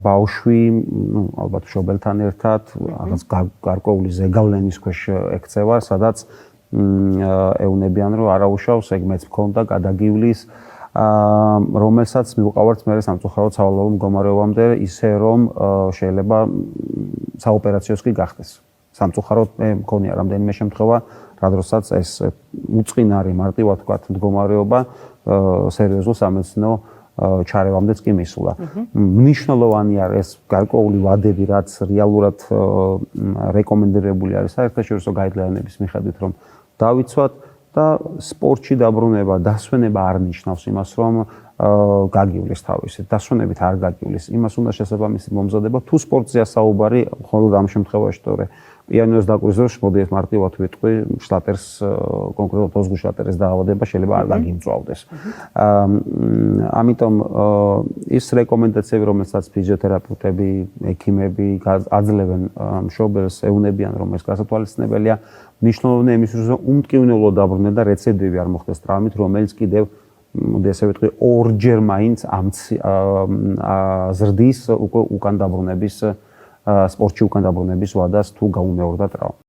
ბავშვი, ალბათ მშობელთან ერთად, რაღაც გარკვეული ზეგავლენის ქვეშ ექცევა, სადაც ეუნებიან, რომ არაუშავს, ეგ მეც მქონდა გადაგივლის, რომელსაც მივყავართ მე სამწუხაროდ სავალალო მდგომარეობამდე, ისე რომ შეიძლება საოპერაციოს კი გახდეს. სამწუხაროდ მე მქონია რამდენიმე შემთხვევა, რა დროსაც ეს უწყინარი მარტივად ვთქვათ მდგომარეობა სერიოზულ სამედიცინო ჩარევამდეც კი მისულა. მნიშვნელოვანი არის გარკვეული ვადები, რაც რეალურად რეკომენდირებული არის საერთაშორისო გაიდლაინების მიხედვით, რომ დავიცვათ და სპორტში დაბრუნება, დასვენება არ ნიშნავს იმას, რომ გაგივლის თავისი. დასვენებით არ გაგივლის. იმას უნდა შესაბამისი მომზადება. თუ სპორტზეა საუბარი, მხოლოდ ამ შემთხვევაში თორე პიანინოს დაკვრის დროს მოდიეთ მარტივად ვიტყვი, შლატერს კონკრეტულად ოზღუდ შლატერის დაავადება შეიძლება არ დაგიმწვავდეს. ამიტომ ის რეკომენდაციები, რომელსაც ფიზიოთერაპევტები, ექიმები აძლევენ მშობელს, ეუბნებიან, რომ ეს გასათვალისწინებელია, მნიშვნელოვანია იმისთვის, რომ უმტკივნეულო დაბრუნება და რეციდივი არ მოხდეს ტრაუმით, რომელიც კიდევ ესე ვიტყვი, ორჯერ მაინც ზრდის უკან დაბრუნების სპორტში უკან დაბრუნების ვადას თუ გაუმეორდა ტრაუმა.